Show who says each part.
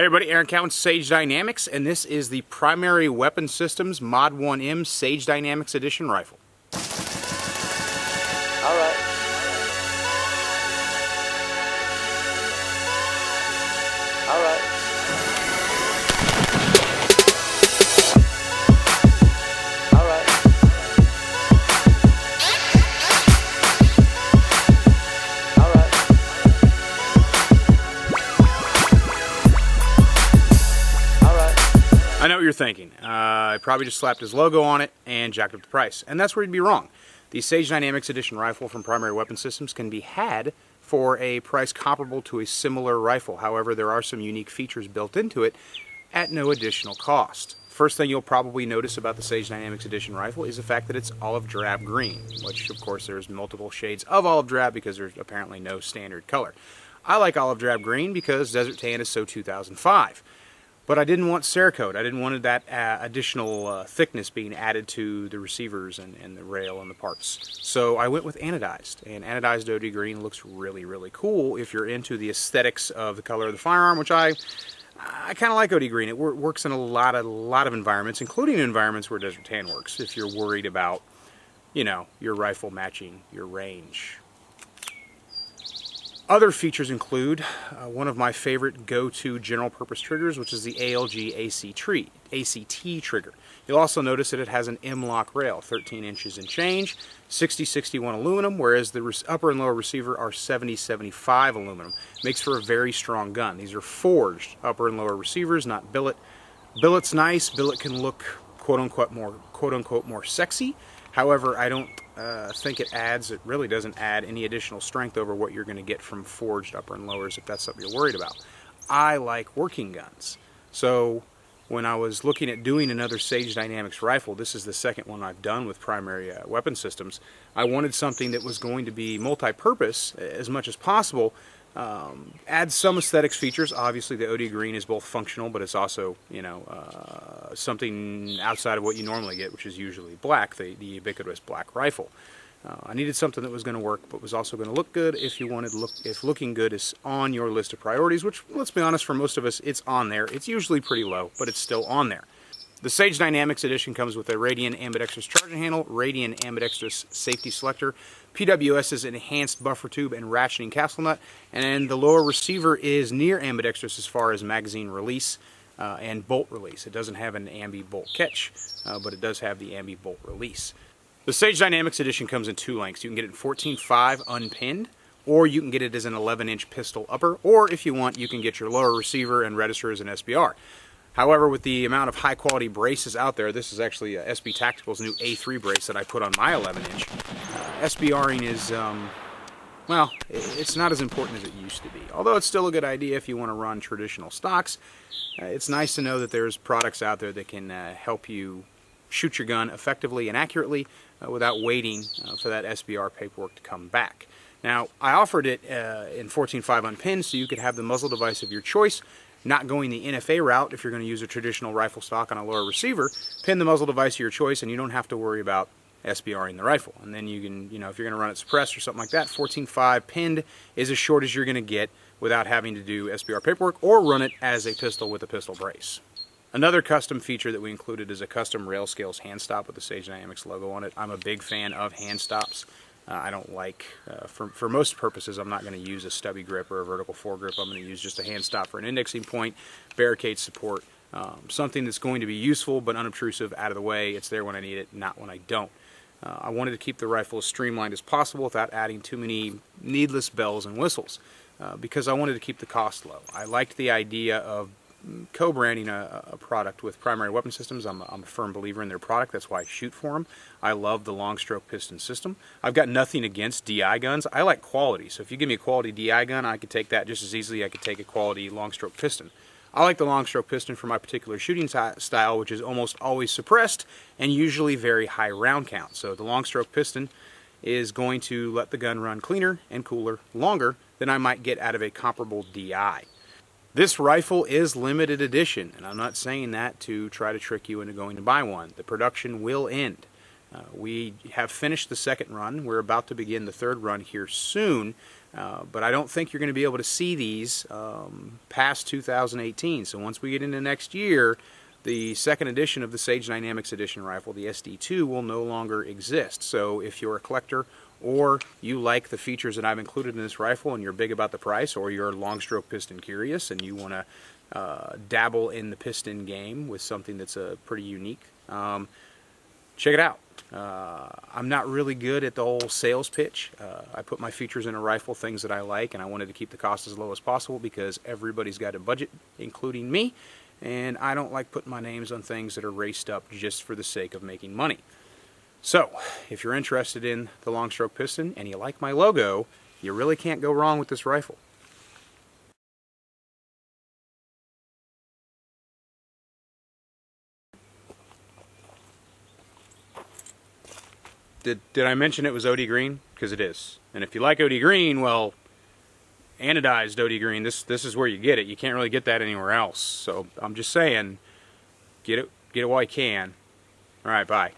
Speaker 1: Hey everybody, Aaron Cowan, Sage Dynamics, and this is the Primary Weapon Systems Mod 1M Sage Dynamics Edition rifle.
Speaker 2: All right. All right. All right. All right. All right.
Speaker 1: I know what you're thinking. I probably just slapped his logo on it and jacked up the price, and that's where you'd be wrong. The Sage Dynamics Edition rifle from Primary Weapon Systems can be had for a price comparable to a similar rifle. However, there are some unique features built into it at no additional cost. First thing you'll probably notice about the Sage Dynamics Edition rifle is the fact that it's olive drab green, which of course there's multiple shades of olive drab because there's apparently no standard color. I like olive drab green because Desert Tan is so 2005. But I didn't want Cerakote. I didn't want that additional thickness being added to the receivers and the rail and the parts. So I went with anodized. And anodized OD green looks really, really cool if you're into the aesthetics of the color of the firearm, which I kind of like OD green. It works in a lot of environments, including environments where Desert Tan works. If you're worried about, you know, your rifle matching your range. Other features include one of my favorite go-to general purpose triggers, which is the ALG ACT trigger. You'll also notice that it has an M-lock rail, 13 inches and change, 60-61 aluminum, whereas the upper and lower receiver are 70-75 aluminum. Makes for a very strong gun. These are forged upper and lower receivers, not billet. Billet's nice. Billet can look quote-unquote more sexy. However, I don't think it really doesn't add any additional strength over what you're going to get from forged upper and lowers if that's something you're worried about. I like working guns. So when I was looking at doing another Sage Dynamics rifle, this is the second one I've done with Primary Weapon Systems, I wanted something that was going to be multi-purpose as much as possible. Add some aesthetics features. Obviously the OD green is both functional, but it's also, you know, something outside of what you normally get, which is usually black, the ubiquitous black rifle. I needed something that was going to work, but was also going to look good if looking good is on your list of priorities, which, let's be honest, for most of us, it's on there. It's usually pretty low, but it's still on there. The Sage Dynamics Edition comes with a Radian ambidextrous charging handle, Radian ambidextrous safety selector, PWS's enhanced buffer tube and ratcheting castle nut, and the lower receiver is near ambidextrous as far as magazine release and bolt release. It doesn't have an ambi bolt catch, but it does have the ambi bolt release. The Sage Dynamics Edition comes in two lengths. You can get it in 14.5 unpinned, or you can get it as an 11-inch pistol upper, or if you want, you can get your lower receiver and register as an SBR. However, with the amount of high-quality braces out there, this is actually SB Tactical's new A3 brace that I put on my 11-inch. SBRing is, well, it's not as important as it used to be. Although it's still a good idea if you want to run traditional stocks. It's nice to know that there's products out there that can help you shoot your gun effectively and accurately without waiting for that SBR paperwork to come back. Now, I offered it in 14.5 unpinned so you could have the muzzle device of your choice, not going the NFA route if you're going to use a traditional rifle stock on a lower receiver. Pin the muzzle device of your choice and you don't have to worry about SBRing the rifle. And then you can, you know, if you're going to run it suppressed or something like that, 14.5 pinned is as short as you're going to get without having to do SBR paperwork or run it as a pistol with a pistol brace. Another custom feature that we included is a custom rail scales hand stop with the Sage Dynamics logo on it. I'm a big fan of hand stops. I don't like, for most purposes, I'm not going to use a stubby grip or a vertical foregrip. I'm going to use just a hand stop for an indexing point, barricade support, something that's going to be useful but unobtrusive, out of the way. It's there when I need it, not when I don't. I wanted to keep the rifle as streamlined as possible without adding too many needless bells and whistles because I wanted to keep the cost low. I liked the idea of co-branding a product with Primary Weapon Systems. I'm a firm believer in their product. That's why I shoot for them. I love the long stroke piston system. I've got nothing against DI guns. I like quality. So if you give me a quality DI gun, I could take that just as easily I could take a quality long stroke piston. I like the long stroke piston for my particular shooting style, which is almost always suppressed and usually very high round count. So the long stroke piston is going to let the gun run cleaner and cooler longer than I might get out of a comparable DI. This rifle is limited edition, and I'm not saying that to try to trick you into going to buy one. The production will end. We have finished the second run. We're about to begin the third run here soon, But I don't think you're going to be able to see these past 2018. So once we get into next year, the second edition of the Sage Dynamics Edition rifle, the SD2, will no longer exist. So if you're a collector or you like the features that I've included in this rifle and you're big about the price, or you're long stroke piston curious and you want to dabble in the piston game with something that's pretty unique, check it out. I'm not really good at the whole sales pitch. I put my features in a rifle, things that I like, and I wanted to keep the cost as low as possible because everybody's got a budget, including me, and I don't like putting my names on things that are raced up just for the sake of making money. So, if you're interested in the long stroke piston and you like my logo, you really can't go wrong with this rifle. Did I mention it was OD green? Because it is. And if you like OD green, well, anodized OD green, this is where you get it. You can't really get that anywhere else. So I'm just saying, get it while you can. All right, bye.